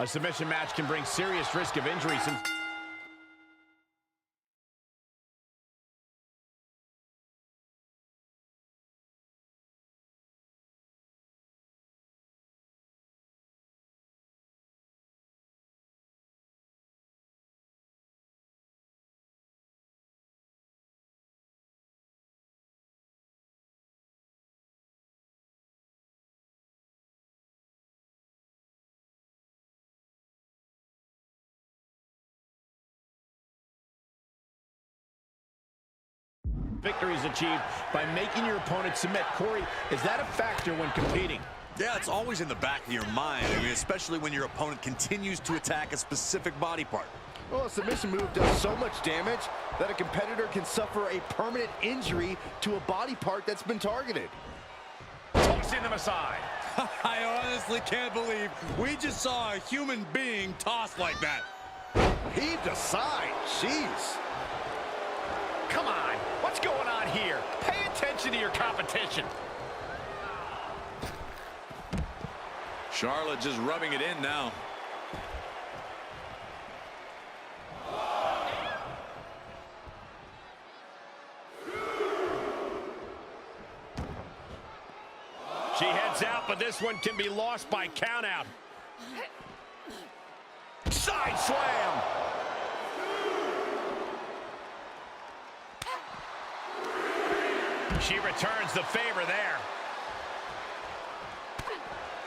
A submission match can bring serious risk of injury since... victories achieved by making your opponent submit. Corey, is that a factor when competing? Yeah, it's always in the back of your mind. I mean, especially when your opponent continues to attack a specific body part. Well, a submission move does so much damage that a competitor can suffer a permanent injury to a body part that's been targeted. Tossing them aside. I honestly can't believe we just saw a human being tossed like that. Heaved aside. Jeez. Come on, what's going on here? Pay attention to your competition. Charlotte just rubbing it in now. She heads out, but this one can be lost by countout. Side slam. She returns the favor there.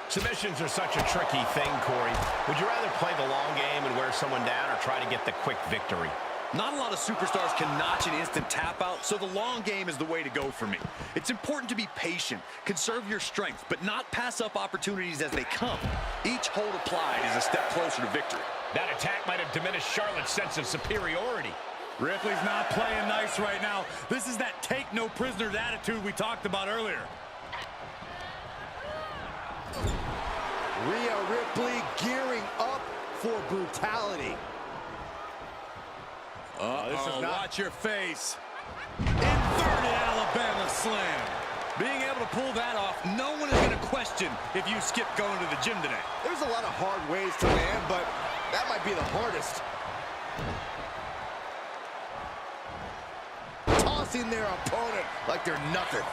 Submissions are such a tricky thing, Corey. Would you rather play the long game and wear someone down or try to get the quick victory? Not a lot of superstars can notch an instant tap out, so the long game is the way to go for me. It's important to be patient, conserve your strength, but not pass up opportunities as they come. Each hold applied is a step closer to victory. That attack might have diminished Charlotte's sense of superiority. Ripley's not playing nice right now. This is that take no prisoners attitude we talked about earlier. Rhea Ripley gearing up for brutality. Watch your face. Inverted Alabama slam. Being able to pull that off, no one is going to question if you skip going to the gym today. There's a lot of hard ways to land, but that might be the hardest. Tossing their opponent like they're nothing.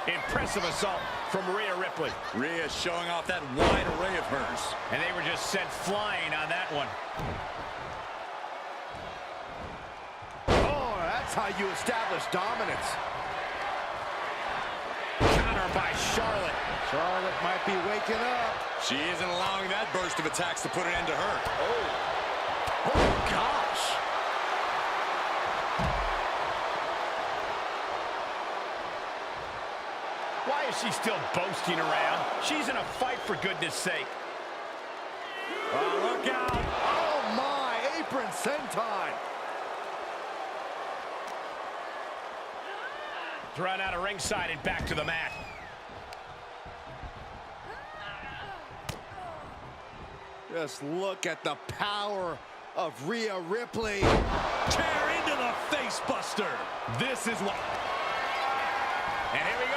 Impressive assault from Rhea Ripley. Rhea showing off that wide array of hers. And they were just sent flying on that one. Oh, that's how you establish dominance. Counter by Charlotte. Charlotte might be waking up. She isn't allowing that burst of attacks to put an end to her. Oh gosh. Why is she still boasting around? She's in a fight, for goodness sake. Oh, look out. Oh my, apron senton. Thrown out of ringside and back to the mat. Just look at the power of Rhea Ripley. Tear into the face buster. This is what... And here we go.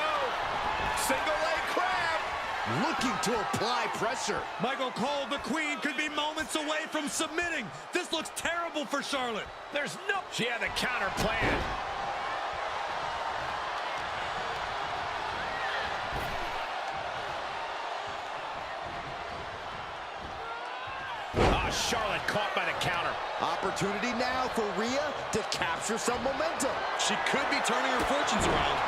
Single leg crab. Looking to apply pressure. Michael Cole, the queen, could be moments away from submitting. This looks terrible for Charlotte. There's no... She had the counter planned. Charlotte caught by the counter. Opportunity now for Rhea to capture some momentum. She could be turning her fortunes around.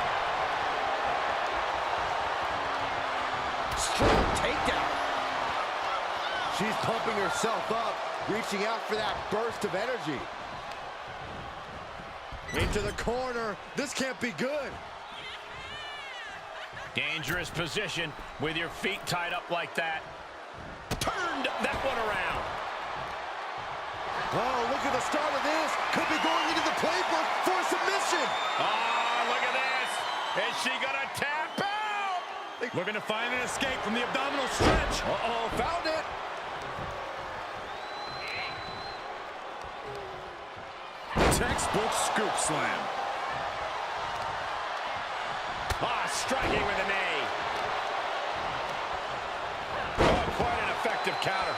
Strong takedown. She's pumping herself up, reaching out for that burst of energy. Into the corner. This can't be good. Dangerous position with your feet tied up like that. Turned that one around. Oh, look at the start of this. Could be going into the playbook for a submission. Oh, look at this. Is she gonna tap out? Looking to find an escape from the abdominal stretch. Uh-oh, found it. Textbook scoop slam. Striking with a knee. Oh, quite an effective counter.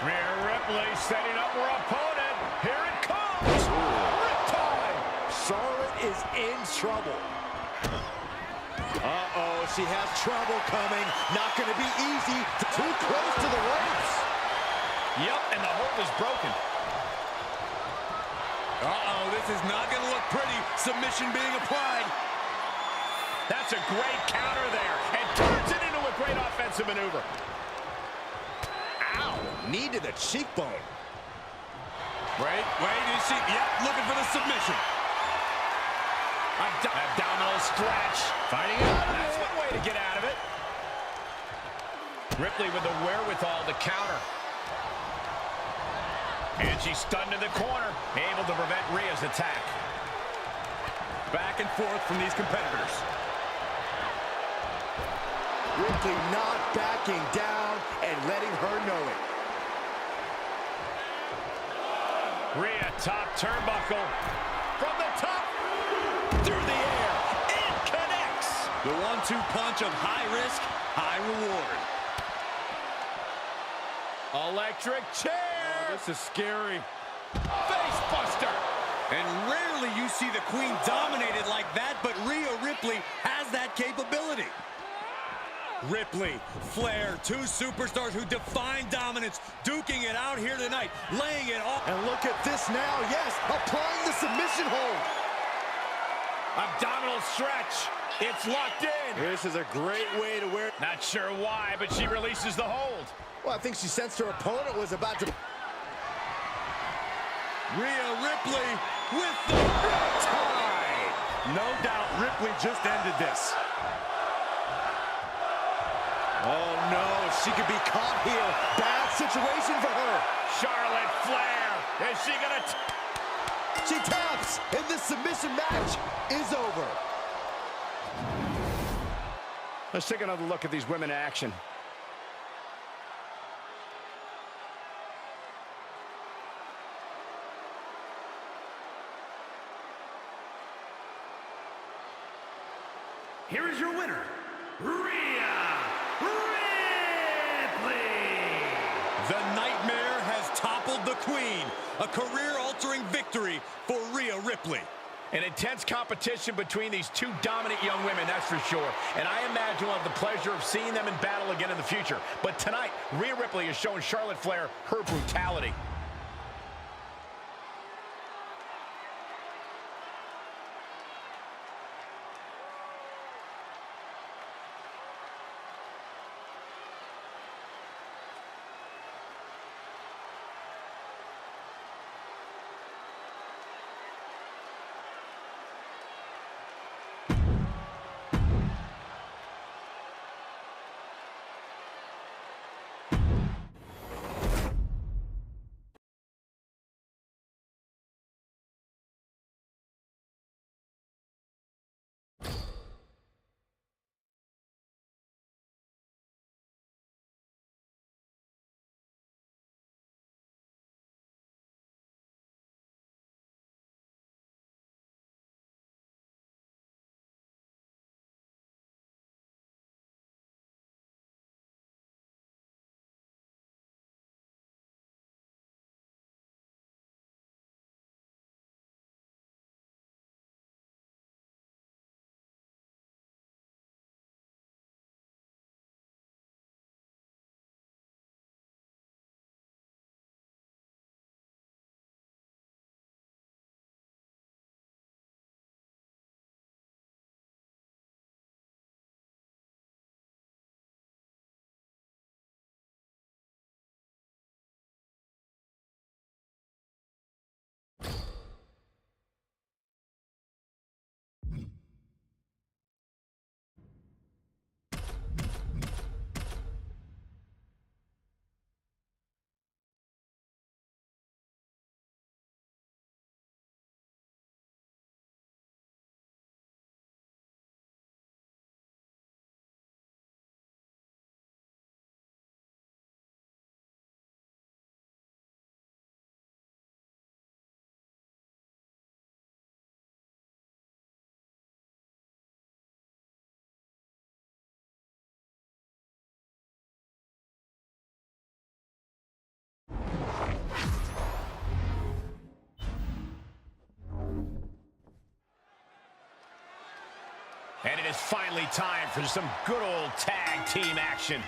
Rhea Ripley setting up her opponent. Here it comes. Riptide. Charlotte is in trouble. Uh-oh, she has trouble coming. Not going to be easy. Too close to the ropes. Yep, and the hold is broken. Uh-oh, this is not going to look pretty. Submission being applied. That's a great counter there, and turns it into a great offensive maneuver. Ow, knee to the cheekbone. Wait, is she? Yep, looking for the submission. Abdominal stretch. Fighting out. That's one way to get out of it. Ripley with the wherewithal to counter. And she's stunned in the corner, able to prevent Rhea's attack. Back and forth from these competitors. Ripley not backing down and letting her know it. Rhea, top turnbuckle. From the top, through the air. It connects. The 1-2 punch of high risk, high reward. Electric chair. This is scary. Face buster. And rarely you see the Queen dominated like that, but Rhea Ripley has that capability. Ripley, Flair, two superstars who define dominance, duking it out here tonight, laying it off. And look at this now, yes, applying the submission hold. Abdominal stretch. It's locked in. This is a great way to wear. Not sure why, but she releases the hold. Well, I think she sensed her opponent was about to. Rhea Ripley with the tie. No doubt Ripley just ended this. Oh no, she could be caught here. Bad situation for her. Charlotte Flair. Is she gonna? She taps, and this submission match is over. Let's take another look at these women in action. Here is your winner, Rhea Ripley. The nightmare has toppled the Queen. A career-altering victory for Rhea Ripley. An intense competition between these two dominant young women, that's for sure. And I imagine we'll have the pleasure of seeing them in battle again in the future. But tonight, Rhea Ripley has shown Charlotte Flair her brutality. And it is finally time for some good old tag team action.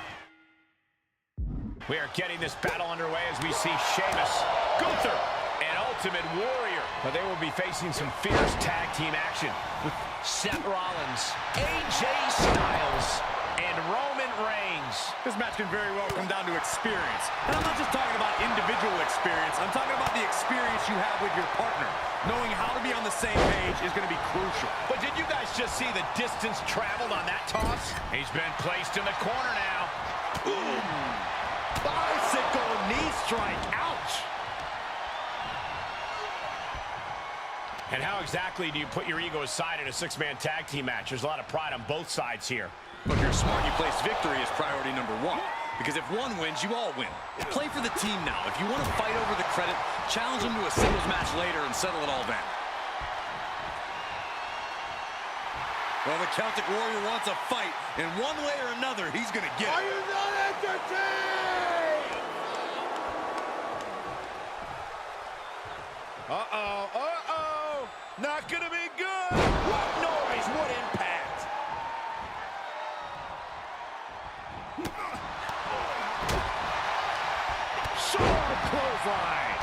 We are getting this battle underway as we see Sheamus, Gunther, and Ultimate Warrior. But they will be facing some fierce tag team action with Seth Rollins, AJ Styles, and Roman Reigns. This match can very well come down to experience. And I'm not just talking about individual experience. I'm talking about the experience you have with your partner. Knowing how to be on the same page is going to be crucial. But did you guys just see the distance traveled on that toss? He's been placed in the corner now. Boom! Bicycle knee strike. Ouch! And how exactly do you put your ego aside in a six-man tag team match? There's a lot of pride on both sides here. But if you're smart, you place victory as priority number one. Because if one wins, you all win. Play for the team now. If you want to fight over the credit, challenge them to a singles match later and settle it all then. Well, the Celtic Warrior wants a fight, and one way or another, he's going to get it. Are you not entertained? Uh-oh, uh-oh. Not going to be good. What noise, what impact. Sharp clothesline.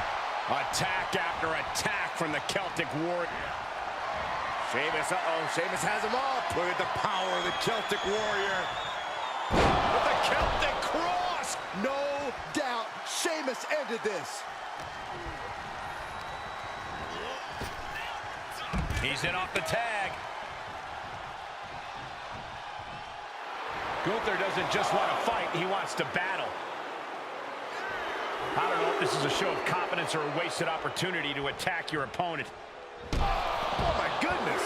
Attack after attack from the Celtic Warrior. Sheamus, Sheamus has him up. Look at the power of the Celtic Warrior. With the Celtic cross. No doubt, Sheamus ended this. He's in off the tag. Gunther doesn't just want to fight, he wants to battle. I don't know if this is a show of confidence or a wasted opportunity to attack your opponent. Oh my goodness.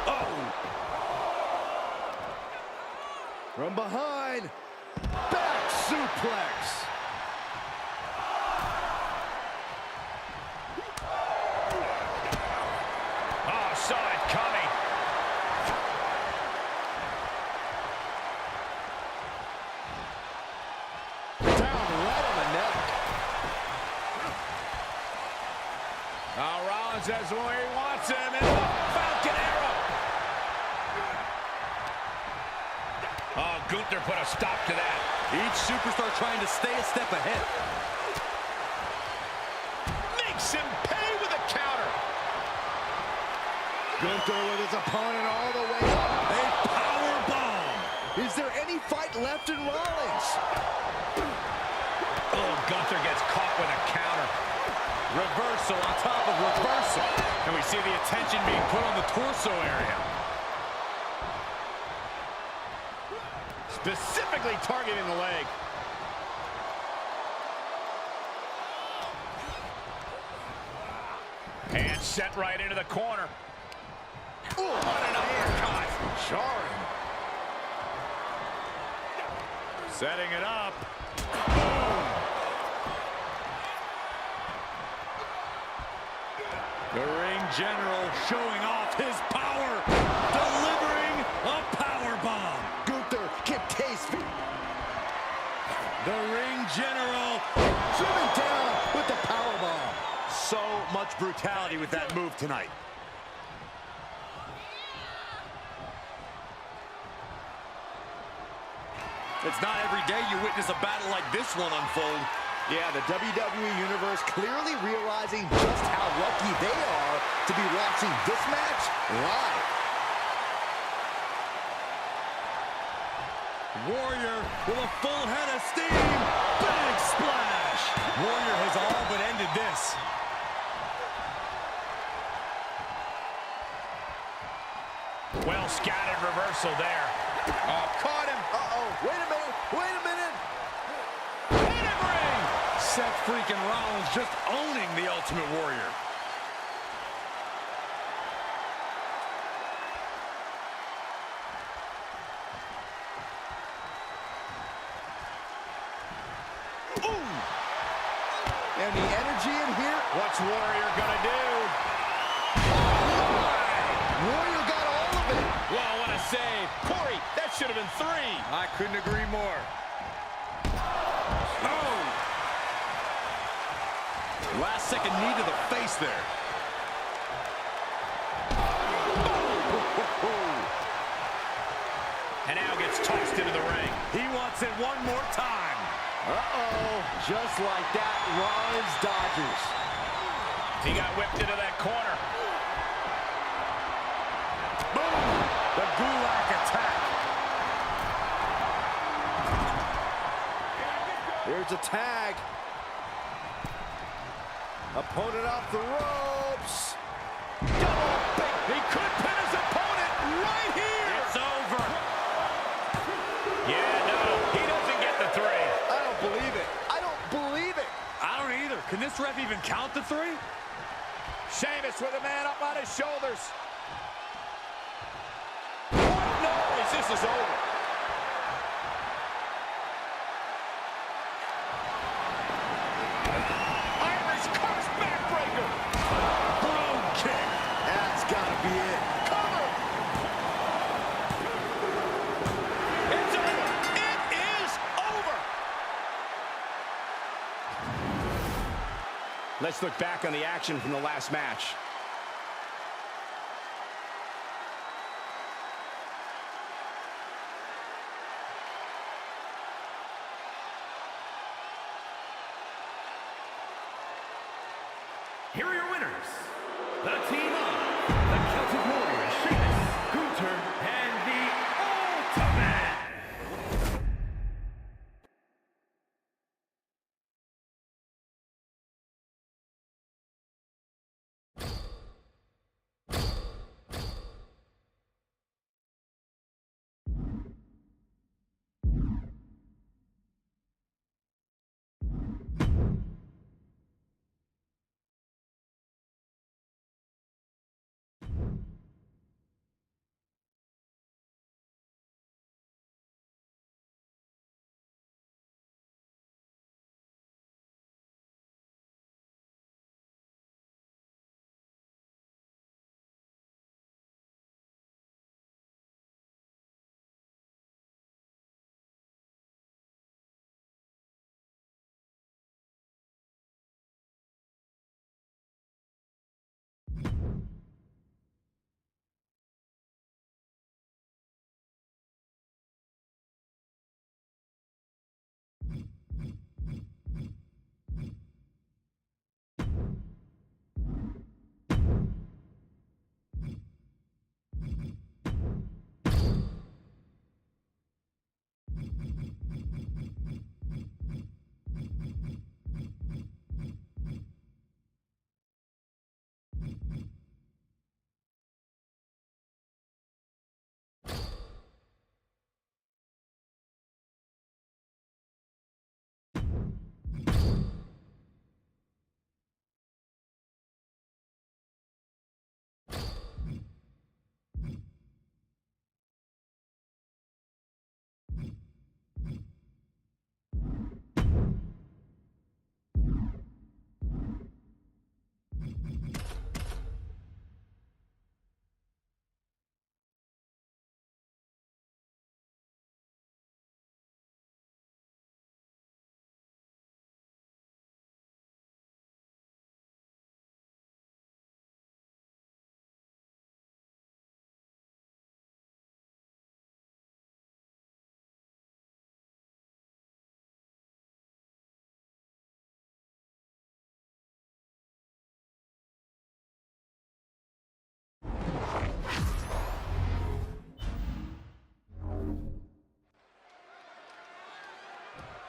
Oh! From behind. Back suplex. Oh, saw it coming. Down right on the neck. Rollins has where he wants him, and the Falcon Arrow. Oh, Gunther put a stop to that. Each superstar trying to stay a step ahead. Makes him pay with a counter. Gunther with his opponent all the way up. A power bomb. Is there any fight left in Rollins? Oh, Gunther gets caught with a counter. Reversal on top of reversal. And we see the attention being put on the torso area. Specifically targeting the leg. And set right into the corner. Ooh, what an uppercut. Jarring. Setting it up. The ring general showing off his power, delivering a power bomb. Gunther can taste it. The ring general Driven down with the powerbomb. so much brutality with that move tonight. It's not every day you witness a battle like this one unfold. Yeah, the WWE Universe clearly realizing just how lucky they are to be watching this match live. Warrior with a full head of steam. Big splash. Warrior has all but ended this. Well scattered reversal there. Oh, caught him. Uh-oh. Wait a minute. Wait a minute. Pin ring. Seth freaking Rollins just owning the Ultimate Warrior. Ooh. And the energy in here. What's Warrior gonna do? Warrior got all of it. Well, what a save. Corey, that should have been 3. I couldn't agree more. Oh! Last second knee to the face there. And now gets tossed into the ring. He wants it one more time. Uh-oh. Just like that, Rollins dodges. He got whipped into that corner. Boom! The Gulak attack. Here's a tag. Opponent off the ropes. Double big. He could pin his opponent right here. It's over. Yeah, no, he doesn't get the 3. I don't believe it. I don't believe it. I don't either. Can this ref even count the 3? Sheamus with a man up on his shoulders. What noise? This is over. Irish curse backbreaker. Brogue kick. That's gotta be it. Cover. It's over. It is over. Let's look back on the action from the last match. Here are your winners. The team of the Celtic Warriors, Sheamus, Gunther, and the Ultimate.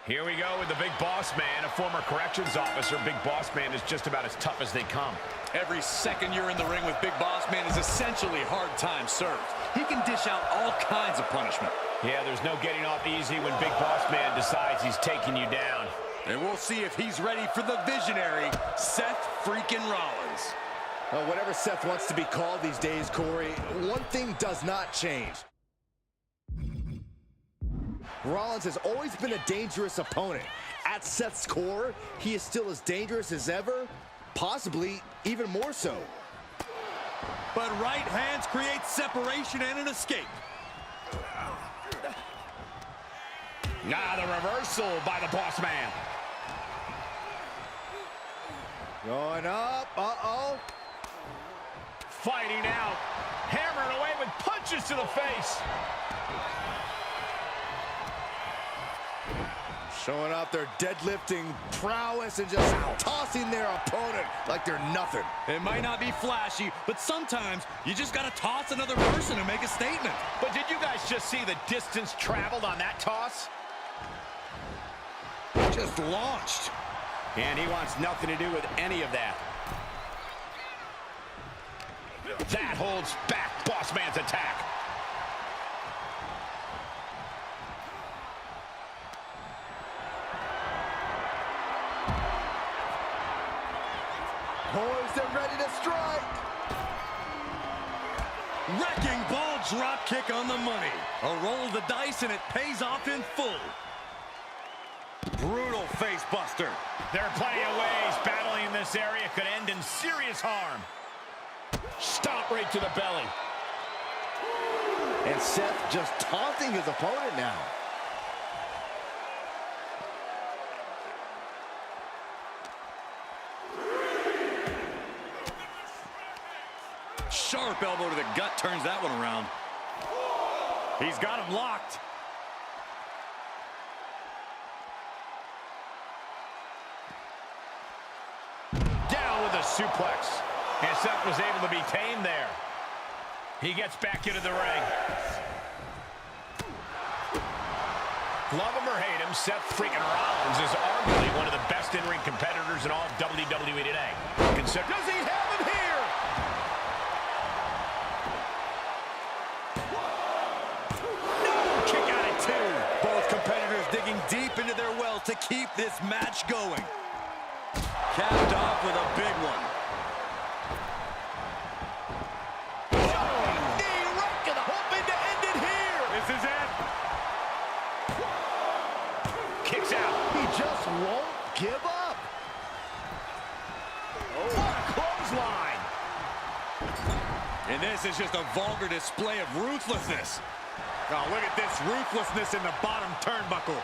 Here we go with the Big Boss Man, a former corrections officer. Big Boss Man is just about as tough as they come. Every second you're in the ring with Big Boss Man is essentially hard time served. He can dish out all kinds of punishment. Yeah, there's no getting off easy when Big Boss Man decides he's taking you down. And we'll see if he's ready for the visionary, Seth freaking Rollins. Whatever Seth wants to be called these days, Corey, one thing does not change. Rollins has always been a dangerous opponent. At Seth's core, he is still as dangerous as ever, possibly even more so. But right hands create separation and an escape. The reversal by the Boss Man. Going up, uh-oh. Fighting out, hammering away with punches to the face. Showing off their deadlifting prowess and just tossing their opponent like they're nothing. It might not be flashy, but sometimes you just got to toss another person to make a statement. But did you guys just see the distance traveled on that toss? Just launched. And he wants nothing to do with any of that. That holds back Boss Man's attack. Poised and ready to strike. Wrecking ball drop kick on the money. A roll of the dice and it pays off in full. Brutal face buster. There are plenty of ways battling in this area could end in serious harm. Stomp right to the belly. And Seth just taunting his opponent now. Sharp elbow to the gut turns that one around. He's got him locked. Down with a suplex. And Seth was able to be tamed there. He gets back into the ring. Love him or hate him, Seth freaking Rollins is arguably one of the best in-ring competitors in all of WWE today. Does he have him here? No! Kick out at two. Both competitors digging deep into their wells to keep this match going. Capped off with a big one. Kicks out. He just won't give up. Oh, what a clothesline. And this is just a vulgar display of ruthlessness. Oh, look at this ruthlessness in the bottom turnbuckle.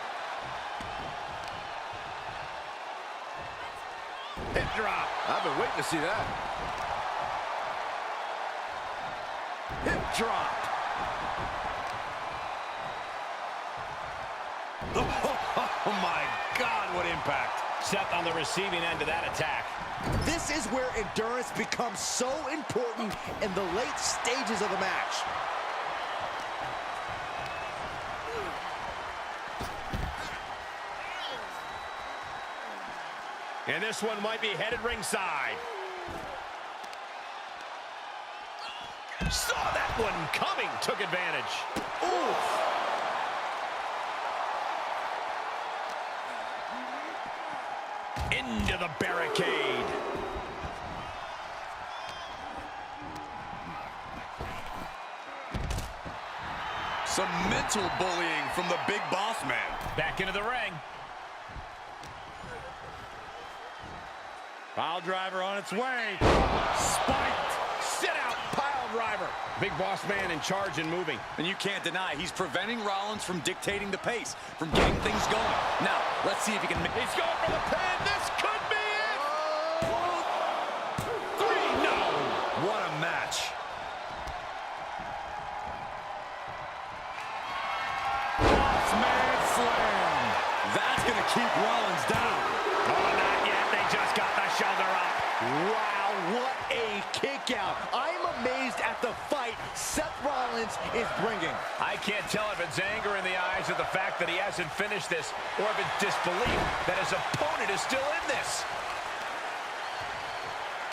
Hip drop. I've been waiting to see that. Hip drop. Oh my God, what impact. Seth on the receiving end of that attack. This is where endurance becomes so important in the late stages of the match. And this one might be headed ringside. Saw that one coming, took advantage. Oof. Into the barricade. Some mental bullying from the big boss man. Back into the ring. Pile driver on its way. Spiked. Sit out, pile driver. Big boss man in charge and moving. And you can't deny he's preventing Rollins from dictating the pace, from getting things going. Now, let's see if he can... He's going for the pin. This could be it. Oh. 3, no. What a match. Boss man slam. That's going to keep Rollins down. Oh, not yet. They just got the shoulder up. Wow, what a kick out. I'm amazed at the fight Seth Rollins is bringing. I can't tell if it's anger in the eyes of the fact that he hasn't finished this, or if it's disbelief that his opponent is still in this.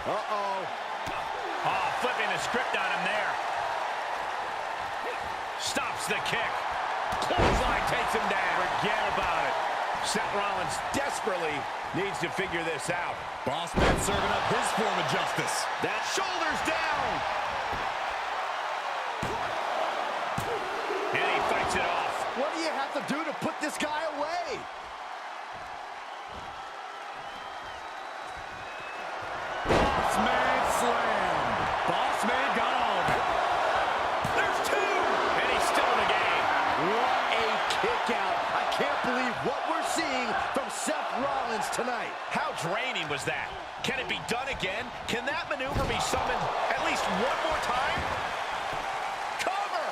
Uh-oh. Oh, flipping the script on him there. Stops the kick. Clothesline takes him down. Forget about it. Seth Rollins desperately needs to figure this out. Boss man serving up his form of justice. That shoulder's down. And he fights it off. What do you have to do to put this guy away? Boss man slam. Boss man got all of it. There's 2. And he's still in the game. What a kick out. I can't believe what we're seeing from Seth Rollins tonight. How draining was that? Can it be done again? Can that maneuver be summoned at least one more time? Cover!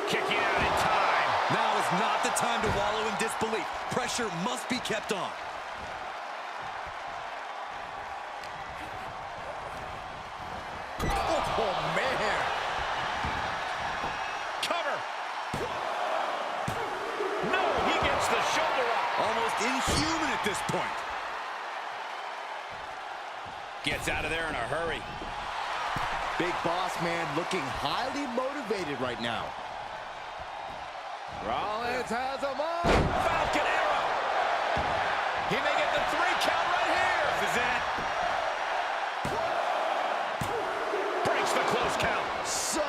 Kicking out in time. Now is not the time to wallow in disbelief. Pressure must be kept on. Oh, man. Cover. No, he gets the shoulder up. Almost inhuman at this point. Gets out of there in a hurry. Big Boss Man looking highly motivated right now. Rollins has him up. Falcon arrow. He may get the 3 count right here. This is it. Breaks the close count. So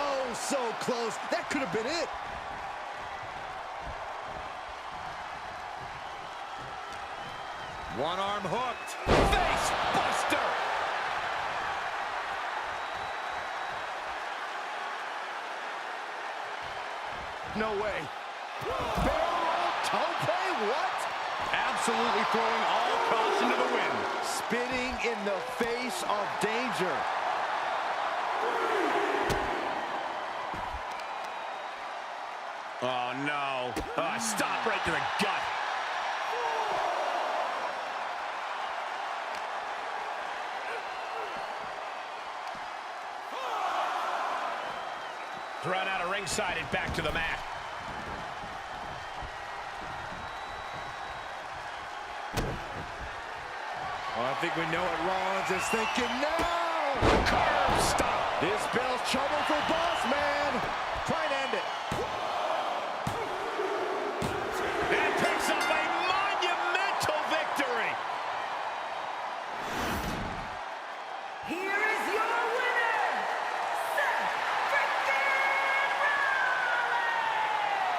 close. That could have been it. One arm hooked. Face buster. No way. Barrel tope, what? Absolutely throwing all caution to the wind. Spitting in the face of danger. Oh, no. Stop right to the gut. Thrown out of ringside and back to the mat. Well, I think we know what Rollins is thinking now. Curb stop. This spells trouble for Boss Man. Try and end it. And picks up a monumental victory. Here is your winner, Seth freaking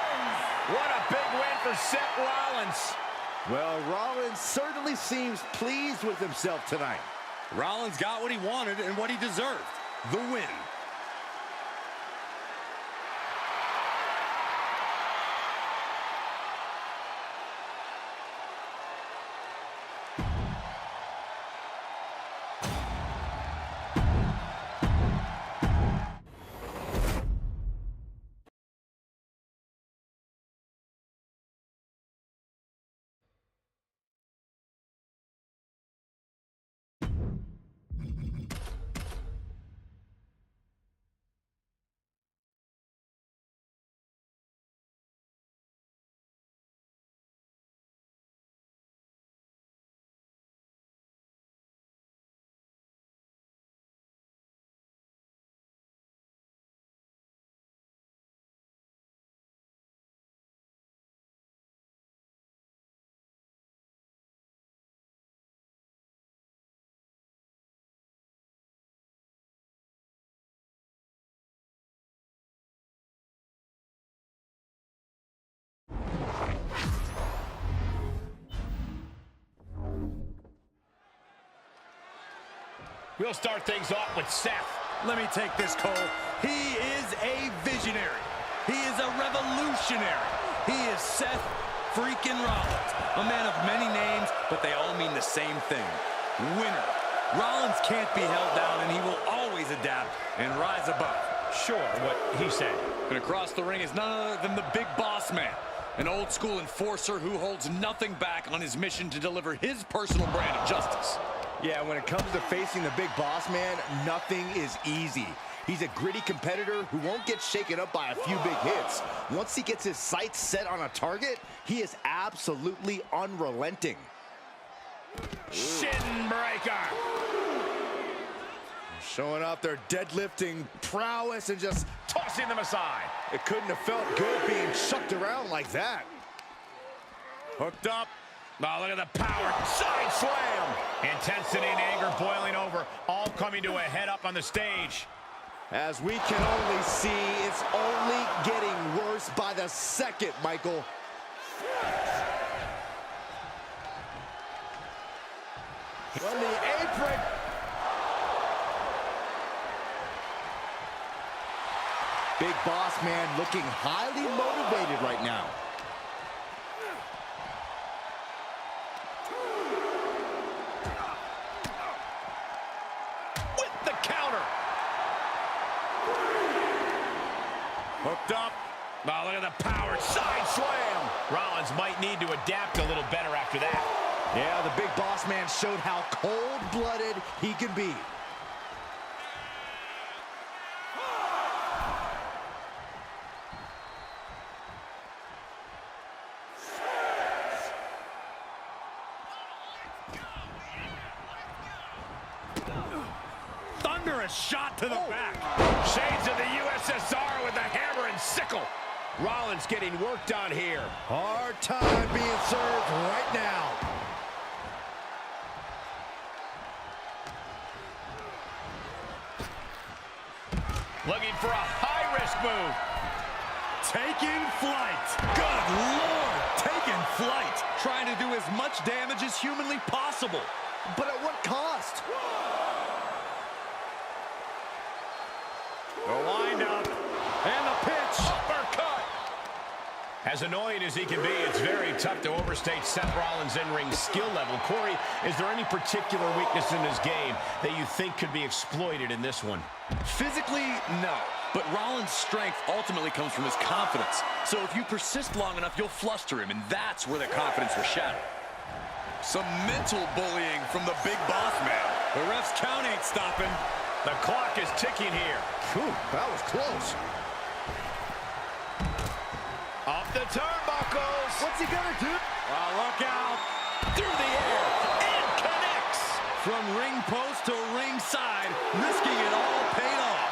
Rollins! What a big win for Seth Rollins. Well, Rollins certainly seems pleased with himself tonight. Rollins got what he wanted and what he deserved. The win. We'll start things off with Seth. Let me take this, Cole. He is a visionary. He is a revolutionary. He is Seth freaking Rollins. A man of many names, but they all mean the same thing. Winner. Rollins can't be held down, and he will always adapt and rise above. Sure, what he said. And across the ring is none other than the Big Boss Man, an old-school enforcer who holds nothing back on his mission to deliver his personal brand of justice. Yeah, when it comes to facing the Big Boss Man, nothing is easy. He's a gritty competitor who won't get shaken up by a few big hits. Once he gets his sights set on a target, he is absolutely unrelenting. Shin breaker. Showing off their deadlifting prowess and just Tossing them aside. it couldn't have felt good being chucked around like that. Hooked up. Oh, look at the power. Side slam. Intensity and anger boiling over, all coming to a head up on the stage. As we can only see, it's only getting worse by the second, Michael. On the apron. Big Boss Man looking highly motivated right now. With the counter. Hooked up. Oh, look at the power. Side slam. Rollins might need to adapt a little better after that. Yeah, the big boss man showed how cold-blooded he can be. Thunderous shot to the back. Shades of the USSR with the hammer and sickle. Rollins getting worked on here. Hard time being served right now. Looking for a high-risk move. Taking flight. Good Lord, taking flight. Trying to do as much damage as humanly possible. But at what cost? The windup. And the pitch. Uppercut. As annoying as he can be, it's very tough to overstate Seth Rollins' in-ring skill level. Corey, is there any particular weakness in his game that you think could be exploited in this one? Physically, no. But Rollins' strength ultimately comes from his confidence. So if you persist long enough, you'll fluster him, and that's where the confidence will shatter. Some mental bullying from the big boss man. The ref's count ain't stopping. The clock is ticking here. Whew, that was close. Up the turnbuckles. What's he gonna do? Oh, look out. Through the air. And connects. From ring post to ringside, risking it all paid off.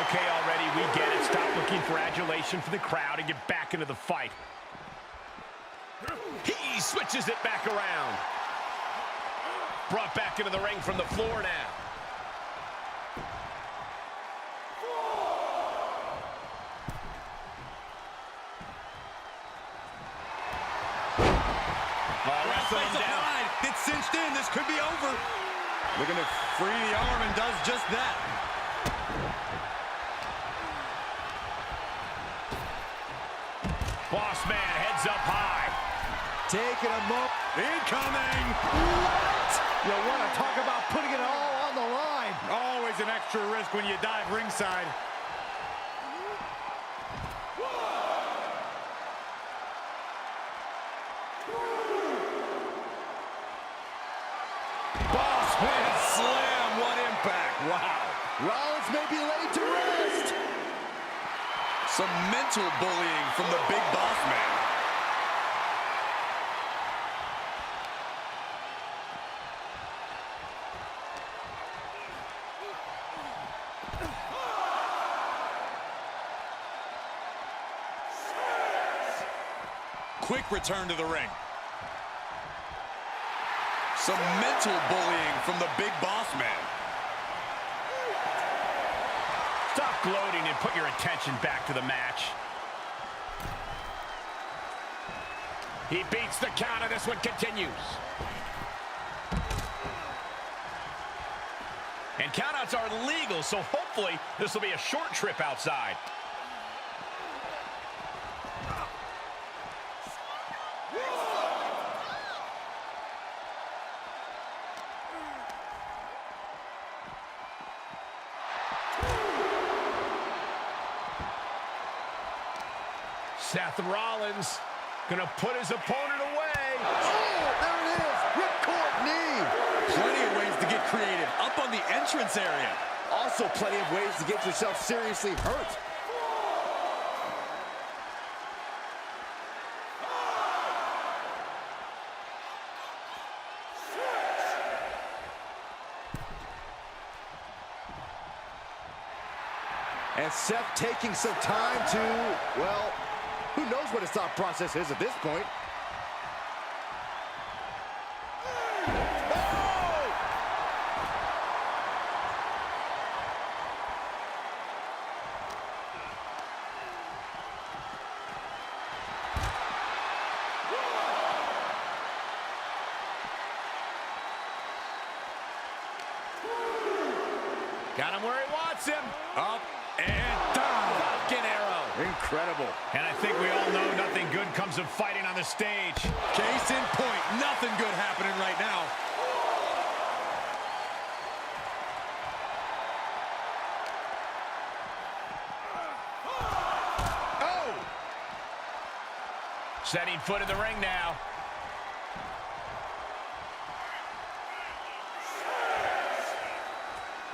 Okay, already, we get it. Stop looking for adulation for the crowd and get back into the fight. He switches it back around. Brought back into the ring from the floor now. It's cinched in. This could be over. Looking to free the arm and does just that. Boss man heads up high. Taking a moment. Incoming. What? You want to talk about putting it all on the line. Always an extra risk when you dive ringside. Bossman slam. What impact. Wow. Rollins may be laid to rest. Some mental bullying from the big boss man. Quick return to the ring. Some mental bullying from the big boss man. Stop gloating and put your attention back to the match. He beats the count, and this one continues. And countouts are legal, so hopefully this will be a short trip outside. Seth Rollins gonna put his opponent away. Oh, there it is. Ripcord knee. Plenty of ways to get creative. Up on the entrance area. Also plenty of ways to get yourself seriously hurt. And Seth taking some time to, well, who knows what his thought process is at this point. Got him where he wants him. Up and down. Falcon arrow. Incredible. And I think we all know nothing good comes of fighting on the stage. Case in point. Nothing good happening right now. Setting foot in the ring now.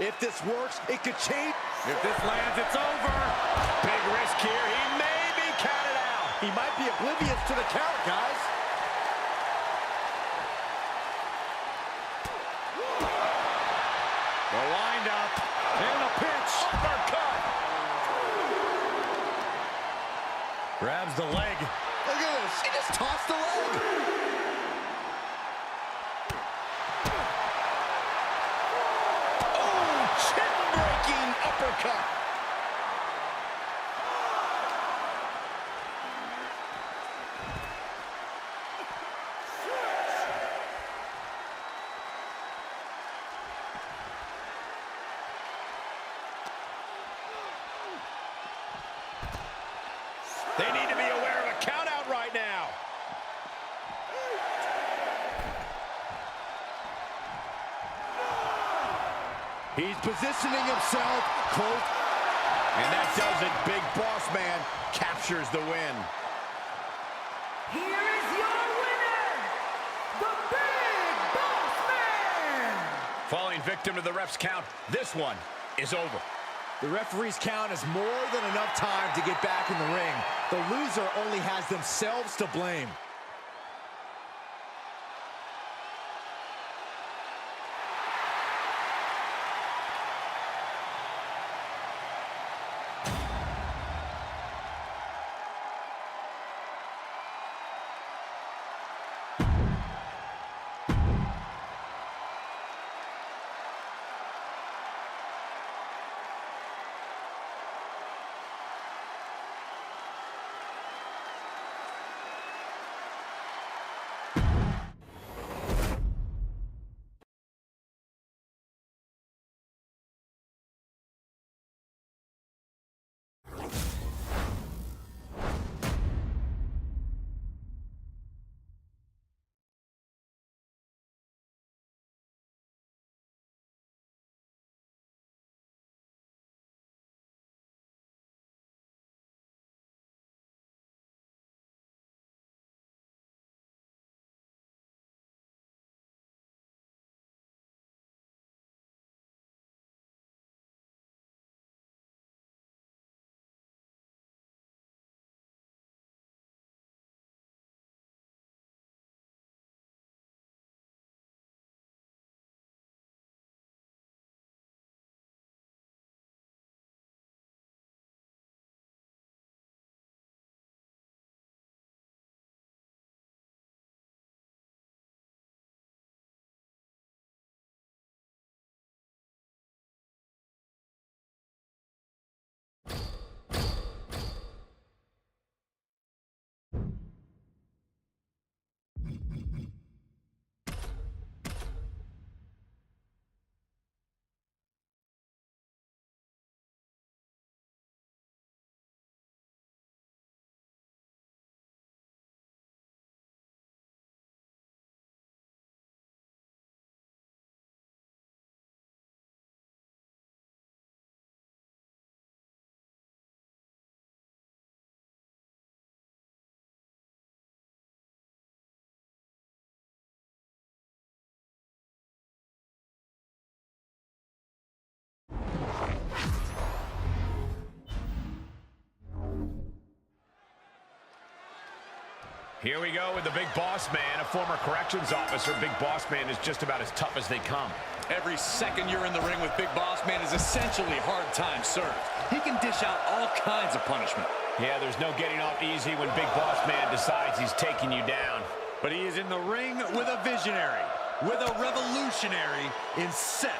If this works, it could change. If this lands, it's over. Big risk here. He may be counted out. He might be oblivious to the count, guys. The windup and a pitch. Uppercut. Grabs the leg. Look at this. He just tossed the leg. Chin-breaking uppercut. They need to be aware of a countout right now. He's positioning himself close. And that does it. Big Boss Man captures the win. Here is your winner, the Big Boss Man! Falling victim to the ref's count. This one is over. The referee's count is more than enough time to get back in the ring. The loser only has themselves to blame. Here we go with the Big Boss Man, a former corrections officer. Big Boss Man is just about as tough as they come. Every second you're in the ring with Big Boss Man is essentially hard time served. He can dish out all kinds of punishment. Yeah, there's no getting off easy when Big Boss Man decides he's taking you down. But he is in the ring with a visionary, with a revolutionary in Seth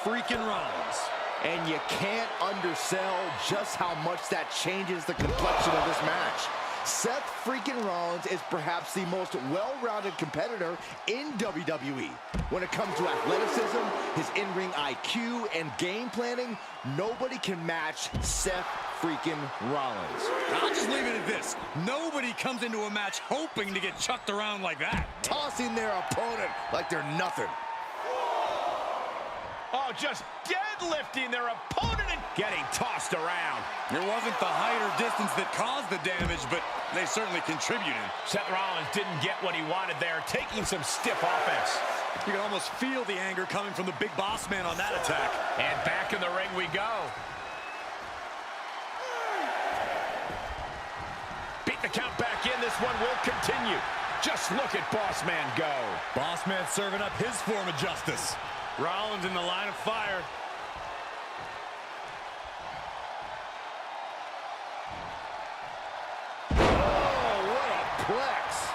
freaking Rollins. And you can't undersell just how much that changes the complexion of this match. Seth freaking Rollins is perhaps the most well-rounded competitor in WWE. When it comes to athleticism, his in-ring IQ, and game planning, nobody can match Seth freaking Rollins. I'll just leave it at this. Nobody comes into a match hoping to get chucked around like that. Tossing their opponent like they're nothing. Oh, just deadlifting their opponent and getting tossed around. It wasn't the height or distance that caused the damage, but they certainly contributed. Seth Rollins didn't get what he wanted there, taking some stiff offense. You can almost feel the anger coming from the big boss man on that attack. And back in the ring we go. Beat the count back in. This one will continue. Just look at Boss Man go. Boss man serving up his form of justice. Rollins in the line of fire. Oh, what a plex.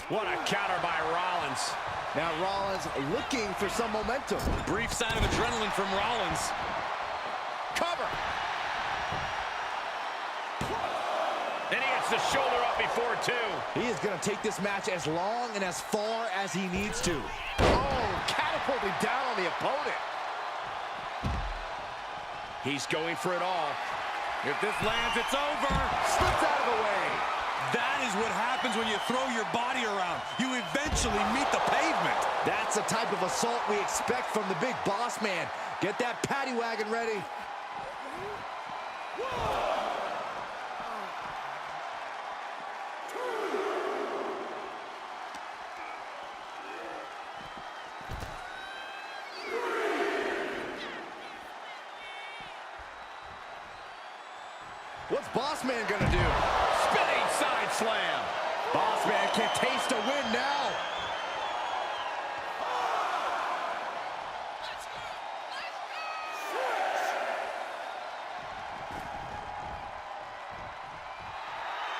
What a counter by Rollins. Now Rollins looking for some momentum. Brief sign of adrenaline from Rollins. Cover. And he gets the shoulder up before two. He is going to take this match as long and as far as he needs to. Oh, catapulted down on the opponent. He's going for it all. If this lands, it's over. Slips out of the way. That is what happens when you throw your body around. You eventually meet the pavement. That's the type of assault we expect from the big boss man. Get that paddy wagon ready. What's Boss Man gonna do? Spinning side slam. Boss Man can taste a win now.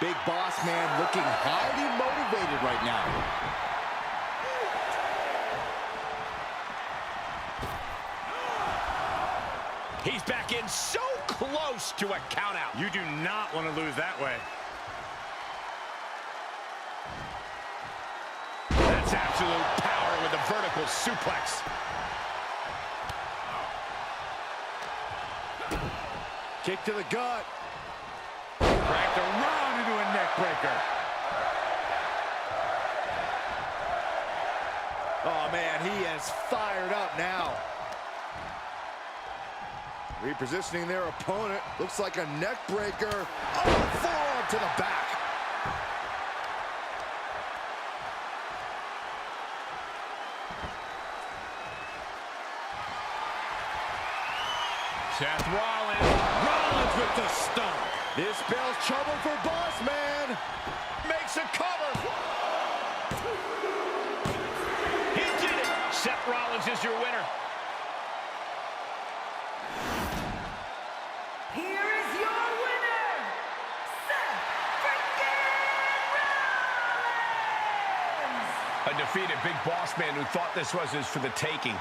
Big Boss Man looking highly motivated right now. He's back in so close to a countout. You do not want to lose that way. That's absolute power with a vertical suplex. Kick to the gut. Cracked around into a neck breaker. Oh man, he is fired up now. Repositioning their opponent. Looks like a neck breaker. Oh, forearm to the back. Seth Rollins. Rollins with the stomp. This spells trouble for Boss Man. Makes a cover. He did it. Seth Rollins is your winner. Here is your winner, Seth freaking Rollins! A defeated big boss man who thought this was his for the taking.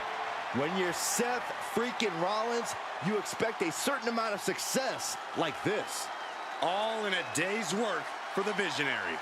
When you're Seth freaking Rollins, you expect a certain amount of success like this. All in a day's work for the visionary.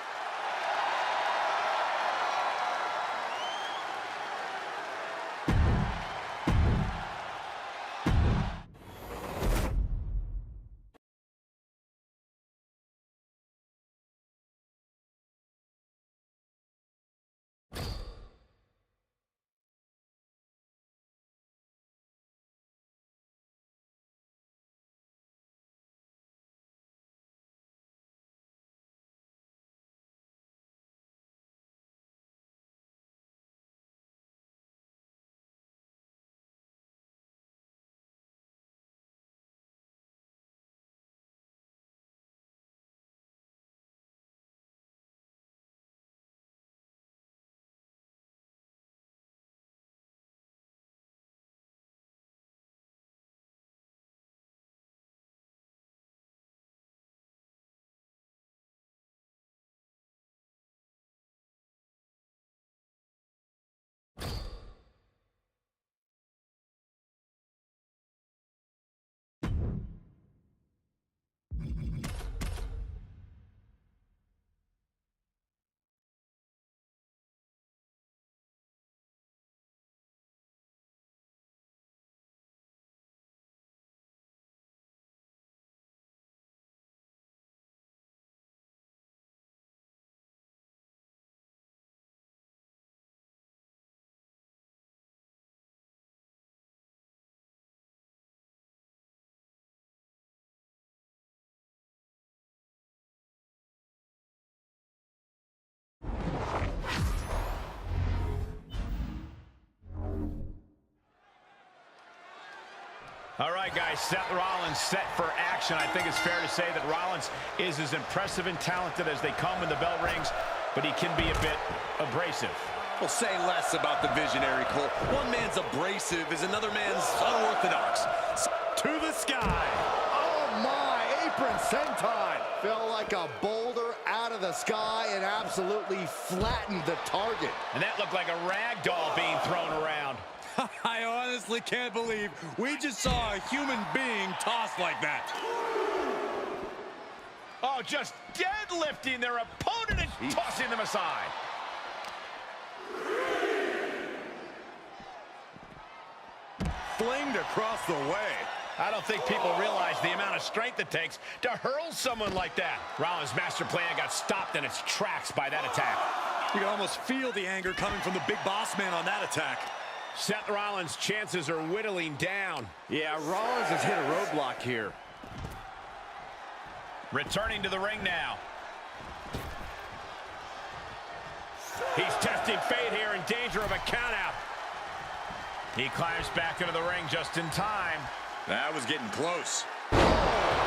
All right, guys, Seth Rollins set for action. I think it's fair to say that Rollins is as impressive and talented as they come when the bell rings, but he can be a bit abrasive. Well, say less about the visionary, Cole. One man's abrasive is another man's unorthodox. To the sky. Oh, my, apron senton. Fell like a boulder out of the sky and absolutely flattened the target. And that looked like a rag doll being thrown around. I honestly can't believe we just saw a human being tossed like that. Oh, just deadlifting their opponent and tossing them aside. Flinged across the way. I don't think people realize the amount of strength it takes to hurl someone like that. Rollins' master plan got stopped in its tracks by that attack. You can almost feel the anger coming from the big boss man on that attack. Seth Rollins' chances are whittling down. Yeah, Rollins has hit a roadblock here. Returning to the ring now. He's testing fate here, in danger of a countout. He climbs back into the ring just in time. That was getting close.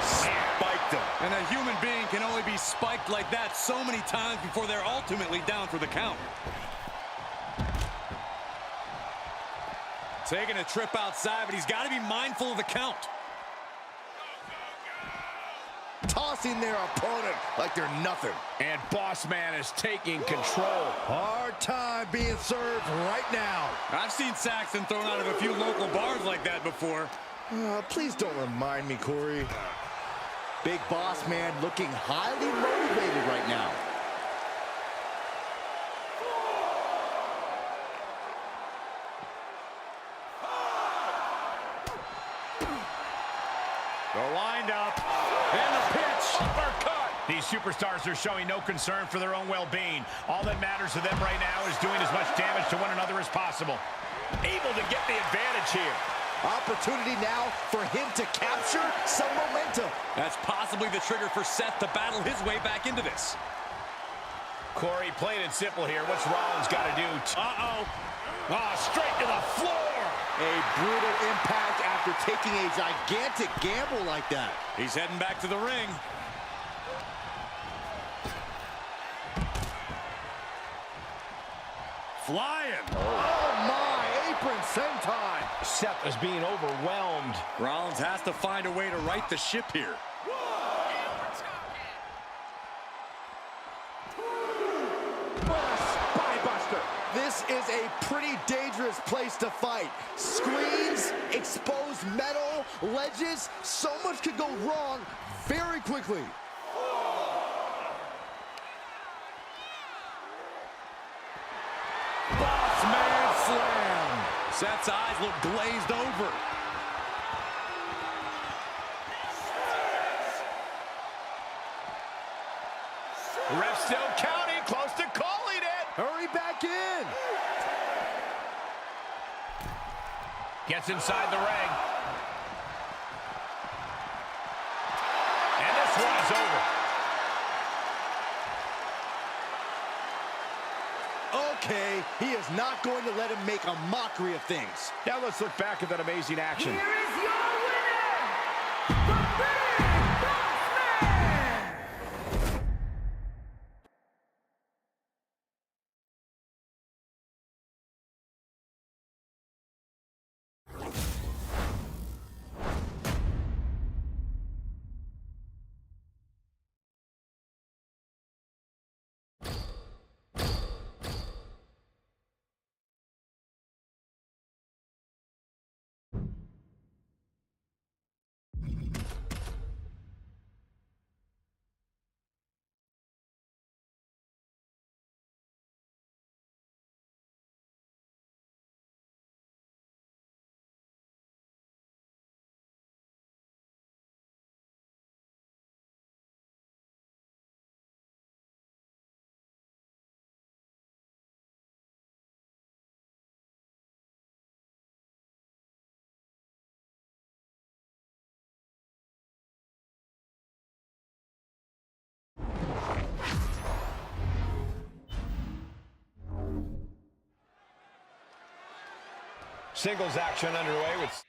Spiked him. And a human being can only be spiked like that so many times before they're ultimately down for the count. Taking a trip outside, but he's got to be mindful of the count. Tossing their opponent like they're nothing. And Boss Man is taking control. Hard time being served right now. I've seen Saxton thrown out of a few local bars like that before. Please don't remind me, Corey. Big Boss Man looking highly motivated right now. The wind-up, and the pitch, uppercut. These superstars are showing no concern for their own well-being. All that matters to them right now is doing as much damage to one another as possible. Able to get the advantage here. Opportunity now for him to capture some momentum. That's possibly the trigger for Seth to battle his way back into this. Corey, plain and simple here. What's Rollins got to do? Uh-oh. Straight to the floor. A brutal impact after taking a gigantic gamble like that. He's heading back to the ring. Flying. Oh my, apron senton. Seth is being overwhelmed. Rollins has to find a way to right the ship here. This is a pretty dangerous place to fight. Screens, exposed metal, ledges, so much could go wrong very quickly. Boss man slam. Seth's eyes look glazed over. Ref still counting, close to calling it. Hurry back in. Gets inside the ring. And this one's over. Okay, he is not going to let him make a mockery of things. Now let's look back at that amazing action. Here is your winner, the Big Boss Man! Singles action underway with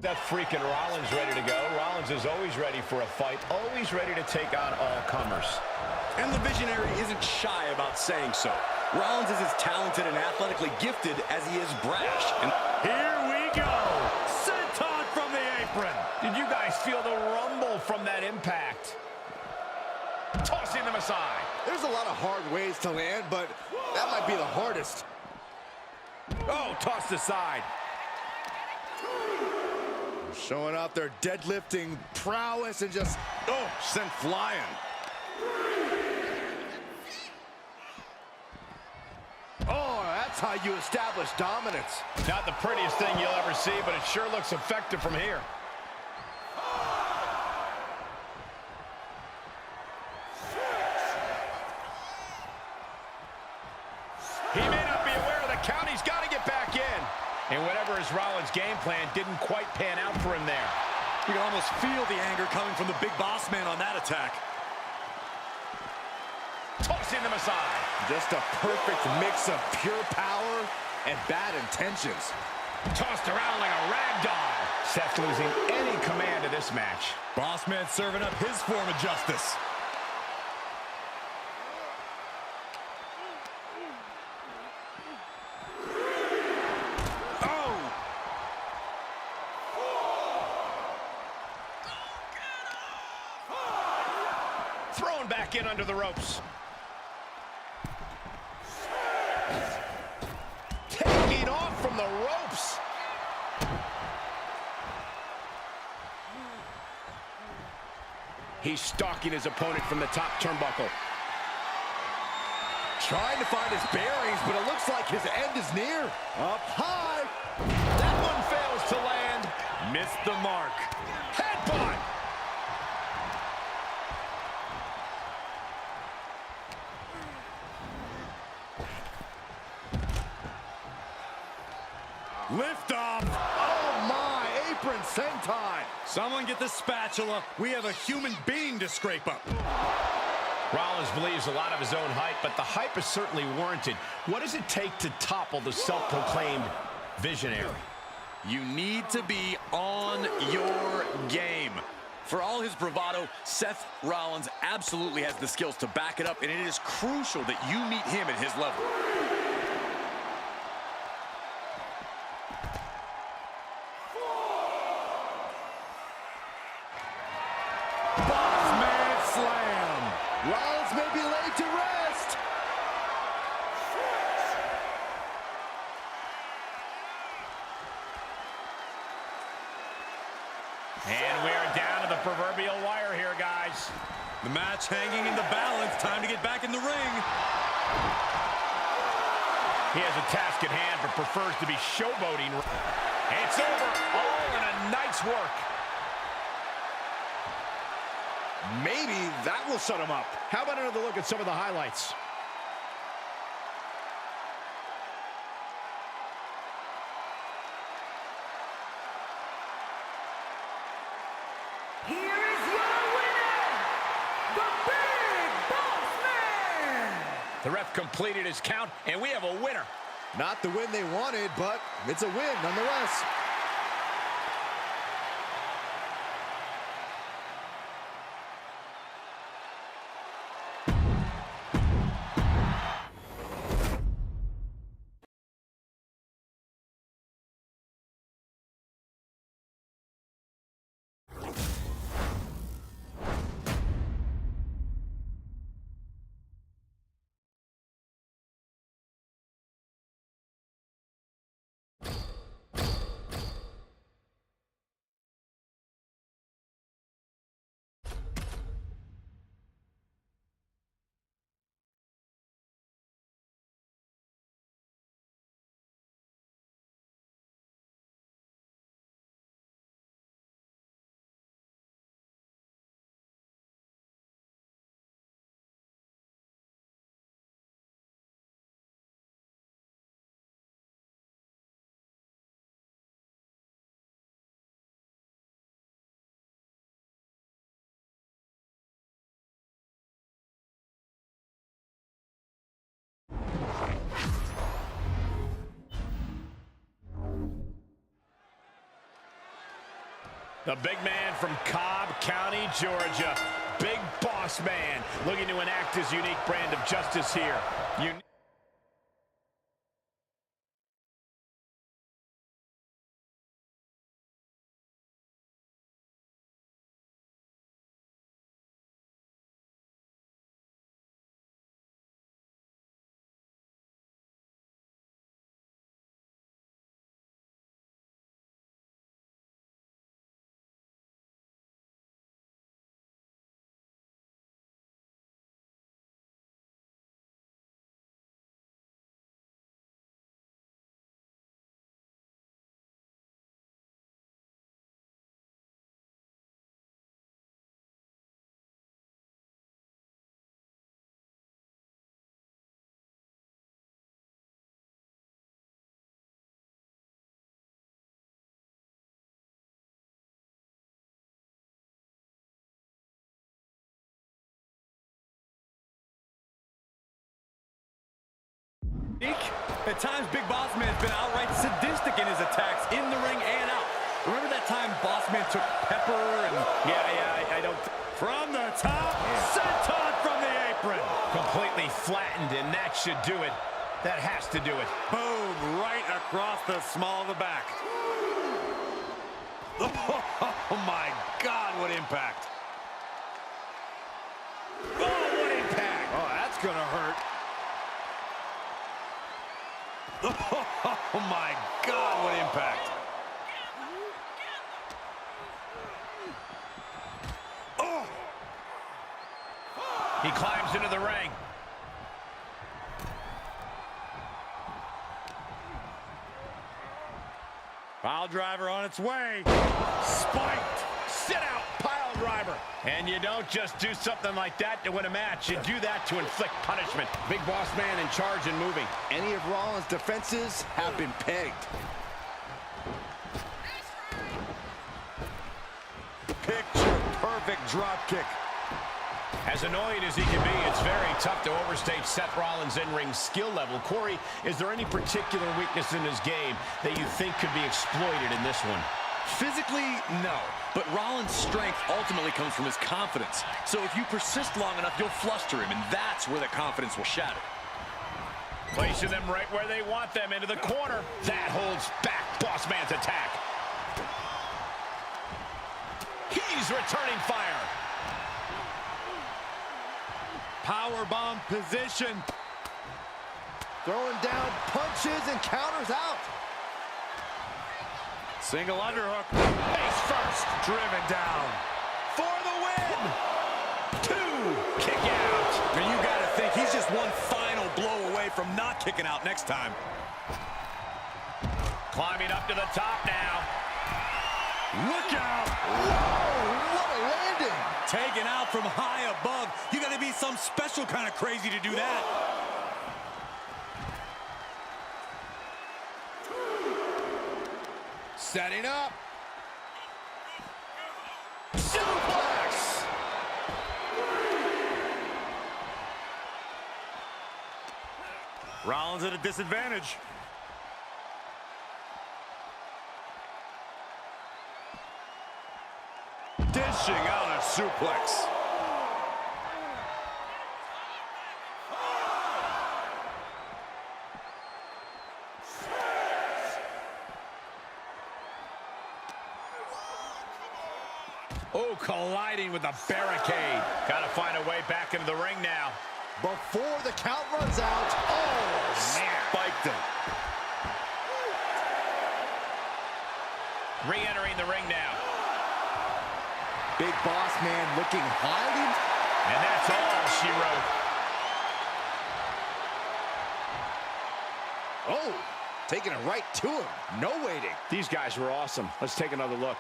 That freaking Rollins ready to go. Rollins is always ready for a fight, always ready to take on all comers. And the Visionary isn't shy about saying so. Rollins is as talented and athletically gifted as he is brash. And Here we go. Senton from the apron. Did you guys feel the rumble from that impact? Tossing them aside. There's a lot of hard ways to land, but that might be the hardest. Oh, tossed aside. Showing off their deadlifting prowess and just, sent flying. Oh, that's how you establish dominance. Not the prettiest thing you'll ever see, but it sure looks effective from here. He may not be aware of the count. He's got to get back in. And whatever his Rollins' game plan didn't quite pan out for him there. you can almost feel the anger coming from the big boss man on that attack. Tossing them aside. Just a perfect mix of pure power and bad intentions. Tossed around like a rag doll. Seth losing any command of this match. Boss man serving up his form of justice. Thrown back in under the ropes. Taking off from the ropes. He's stalking his opponent from the top turnbuckle. Trying to find his bearings, but it looks like his end is near. Up high. That one fails to land. Missed the mark. Headbutt. Lift off. Oh my, apron senton. Someone get the spatula. We have a human being to scrape up. Rollins believes a lot of his own hype, but the hype is certainly warranted. What does it take to topple the self-proclaimed visionary? You need to be on your game. For all his bravado, Seth Rollins absolutely has the skills to back it up, and it is crucial that you meet him at his level. Bossman slam. Rollins may be laid to rest. And we're down to the proverbial wire here, guys. The match hanging in the balance. Time to get back in the ring. He has a task at hand, but prefers to be showboating. It's over, all in a night's work. Maybe that will shut him up. How about another look at some of the highlights? Here is your winner, the Big Boss Man! The ref completed his count, and we have a winner. Not the win they wanted, but it's a win nonetheless. The big man from Cobb County, Georgia. Big boss man looking to enact his unique brand of justice here. At times, Big Boss Man's been outright sadistic in his attacks in the ring and out. Remember that time Boss Man took Pepper and... Yeah, I don't... From the top, senton from the apron. Completely flattened, and that should do it. That has to do it. Boom, right across the small of the back. Oh, my God, what impact. Oh, what impact. Oh, that's gonna hurt. Oh, my God, what impact. Oh! He climbs into the ring. Pile driver on its way. Spiked. Sit out, pile driver. And you don't just do something like that to win a match. You do that to inflict punishment. Big boss man in charge and moving. Any of Rollins' defenses have been pegged. Picture perfect drop kick. As annoying as he can be, it's very tough to overstate Seth Rollins' in-ring skill level. Corey, is there any particular weakness in his game that you think could be exploited in this one? Physically, no. But Rollins' strength ultimately comes from his confidence. So if you persist long enough, you'll fluster him, and that's where the confidence will shatter. Placing them right where they want them, into the corner. That holds back Boss Man's attack. He's returning fire. Powerbomb position. Throwing down punches and counters out. Single underhook. Face first. Driven down. For the win. 2. Kick out. I mean, you got to think he's just one final blow away from not kicking out next time. Climbing up to the top now. Look out. Whoa, what a landing. Taken out from high above. You got to be some special kind of crazy to do that. Setting up. Suplex. Rollins at a disadvantage. Dishing out a suplex. Oh, colliding with the barricade. Got to find a way back into the ring now. Before the count runs out. Oh, man. Spiked him. Re-entering the ring now. Big Boss Man looking hiding. And that's all she wrote. Oh, taking it right to him. No waiting. These guys were awesome. Let's take another look.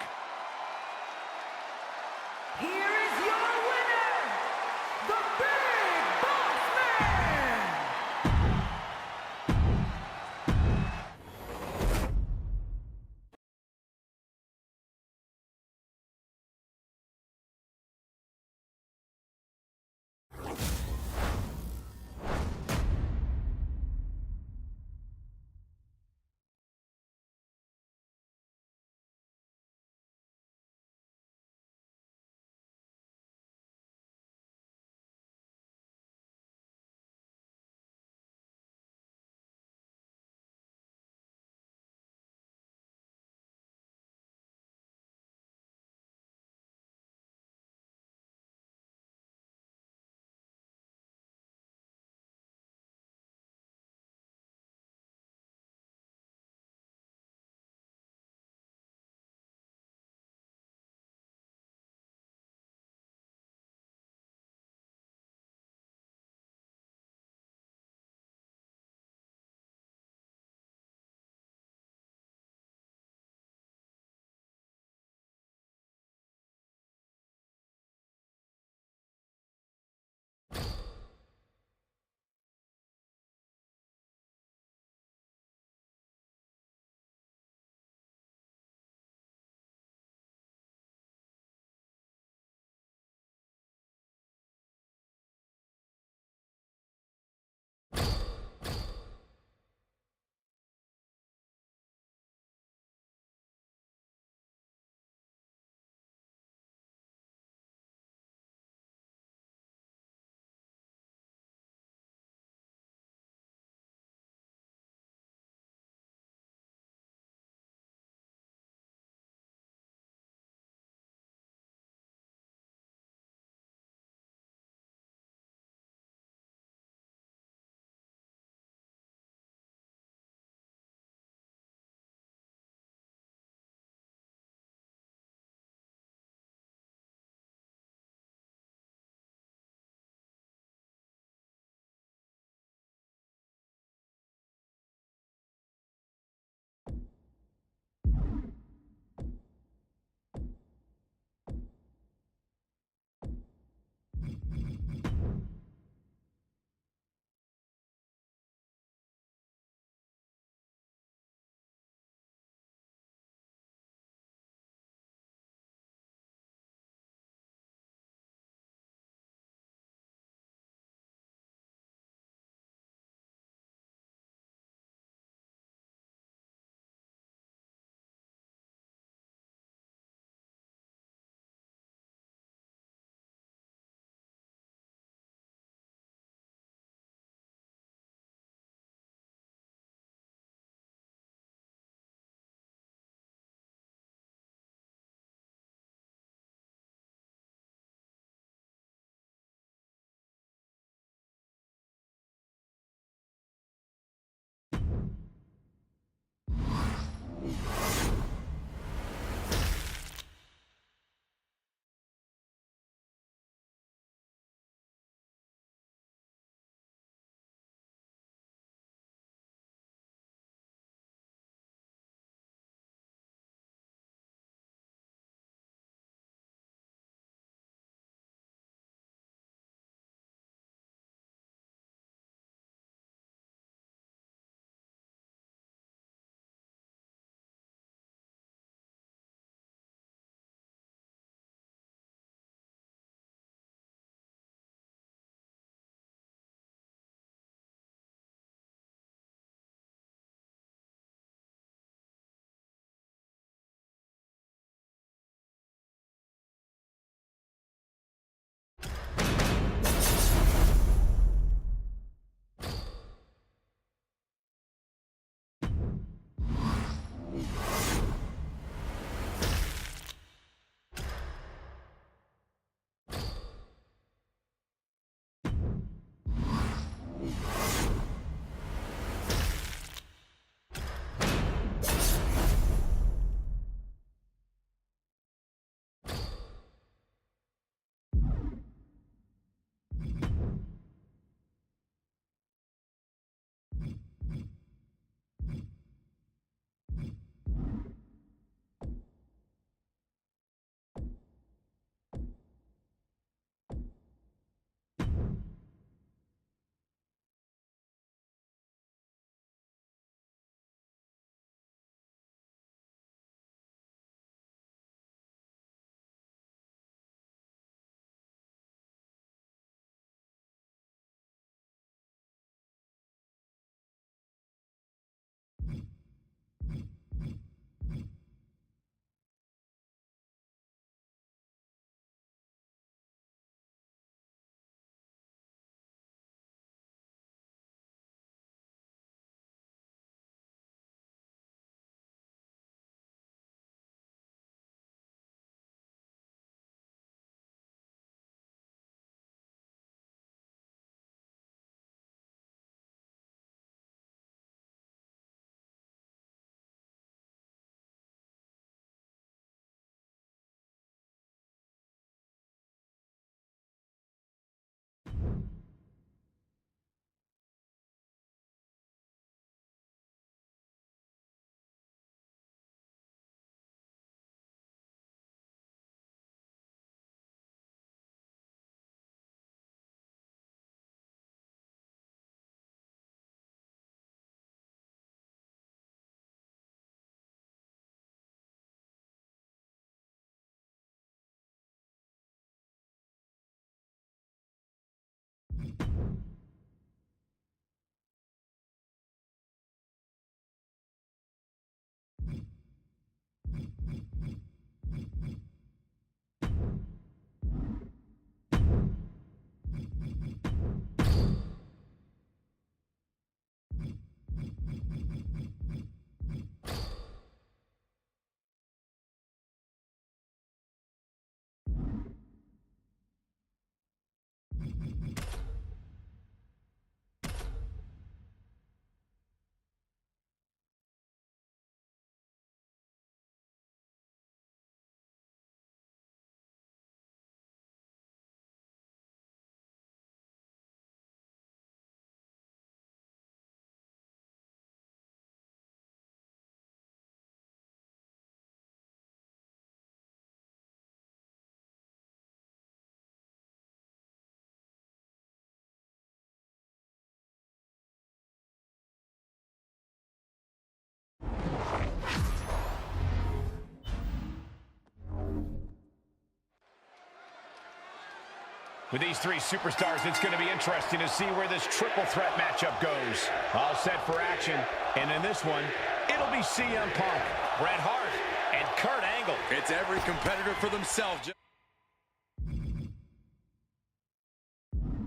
With these three superstars, it's going to be interesting to see where this triple threat matchup goes. All set for action. And in this one, it'll be CM Punk, Bret Hart, and Kurt Angle. It's every competitor for themselves,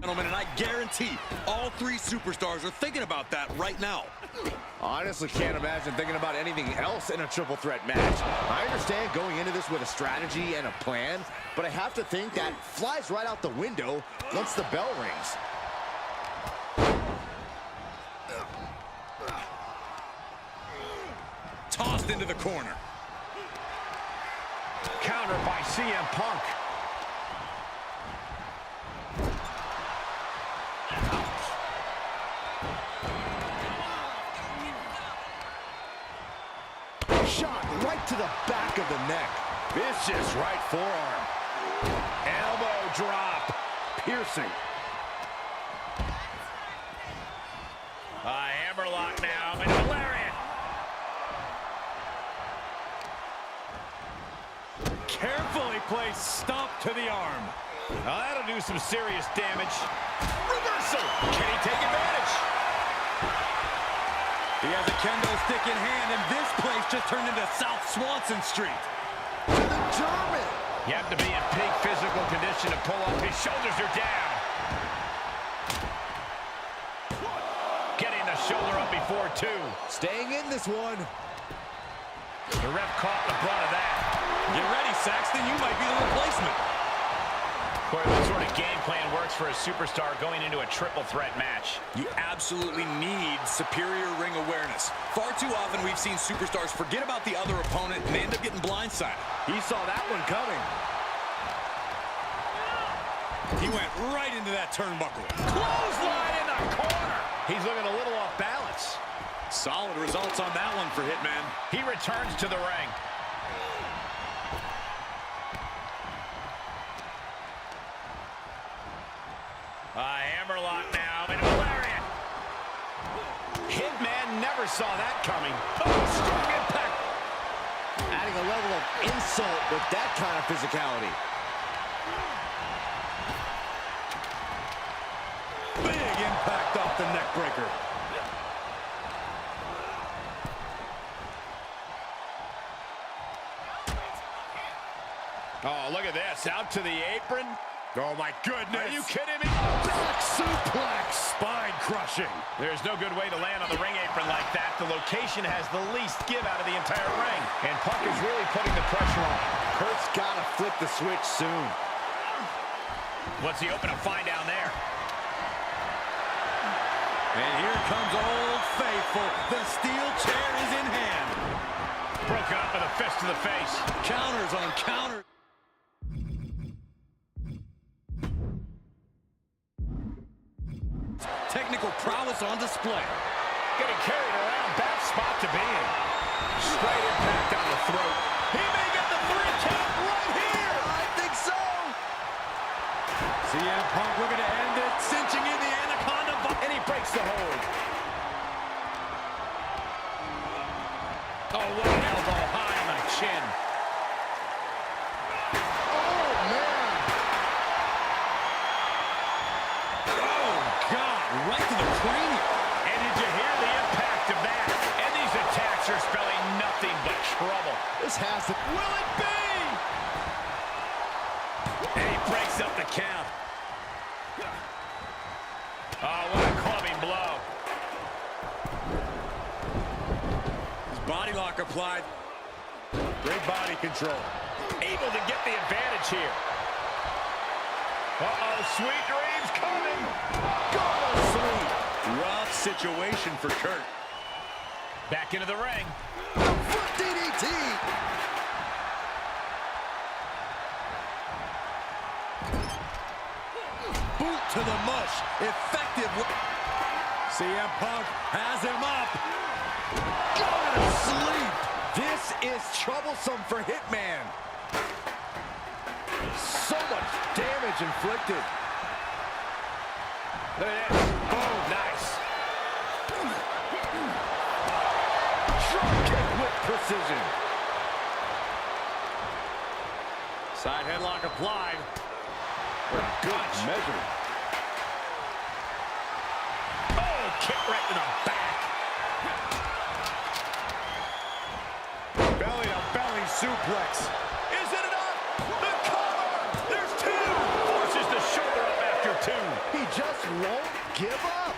gentlemen, and I guarantee all three superstars are thinking about that right now. Honestly, can't imagine thinking about anything else in a triple threat match. I understand going into this with a strategy and a plan, but I have to think that flies right out the window once the bell rings. tossed into the corner. Countered by CM Punk. Shot right to the back of the neck. Vicious right forearm. Elbow drop. Piercing. Hammerlock now, and a lariat. Carefully placed stomp to the arm. That'll do some serious damage. Reversal. Can he take advantage? He has a kendo stick in hand, and this place just turned into South Swanson Street. To the German. You have to be in peak physical condition to pull up. His shoulders are down. Getting the shoulder up before two. Staying in this one. The ref caught the brunt of that. Get ready, Saxton. You might be the replacement. Boy, what sort of game plan works for a superstar going into a triple threat match? You absolutely need superior ring awareness. Far too often we've seen superstars forget about the other opponent and they end up getting blindsided. He saw that one coming. He went right into that turnbuckle. Clothesline in the corner. He's looking a little off balance. Solid results on that one for Hitman. He returns to the ring. Hammerlock now, and a lariat. Hitman never saw that coming. Oh, strong impact. Adding a level of insult with that kind of physicality. Big impact off the neck breaker. Oh, look at this. Out to the apron. Oh, my goodness. Are you kidding me? Back suplex. Spine crushing. There's no good way to land on the ring apron like that. The location has the least give out of the entire ring. And Punk is really putting the pressure on. Kurt's got to flip the switch soon. What's he open to find down there? And here comes Old Faithful. The steel chair is in hand. Broken up with a fist to the face. Counters on counters. Technical prowess on display. Getting carried around, bad spot to be in. Straight impact on the throat. He may get the 3 count right here. I think so. CM Punk looking to end it, cinching in the Anaconda. And he breaks the hold. Oh, what an elbow high on the chin. Oh, man. Oh, God, right to the cranium. And did you hear the impact of that? And these attacks are spelling nothing but trouble. This has to... Will it be? And he breaks up the count. Oh, what a clubbing blow. His body lock applied. Great body control. Able to get the advantage here. Uh-oh, sweet dreams coming. Go to sleep. Rough situation for Kurt. Back into the ring. Foot DDT. Boot to the mush. Effective. CM Punk has him up. Go to sleep. This is troublesome for Hitman. So much damage inflicted. Look at this. Boom, nice. Drop kick with precision. Side headlock applied. What a good measure. Oh, kick right to the back. Belly to belly suplex. Is it enough? The cover! There's two! Forces the shoulder up after two. He just won't give up.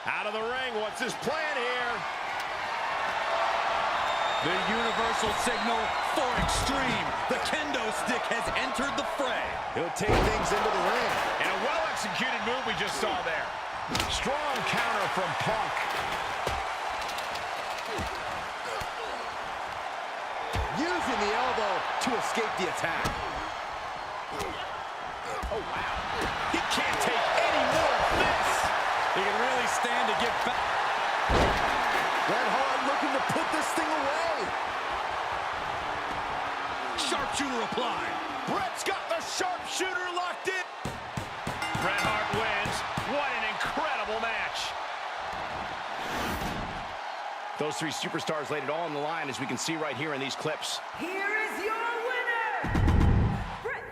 Out of the ring, what's his plan here? The universal signal for extreme. The kendo stick has entered the fray. He'll take things into the ring. And a well-executed move we just saw there. Strong counter from Punk. Using the elbow to escape the attack. Oh, wow. He can't take any more of this. He can really stand to get back. Bret Hart looking to put this thing away. Sharpshooter applied. Bret's got the sharpshooter locked in. Bret Hart wins. What an incredible match. Those three superstars laid it all on the line, as we can see right here in these clips. Here is your winner, Bret.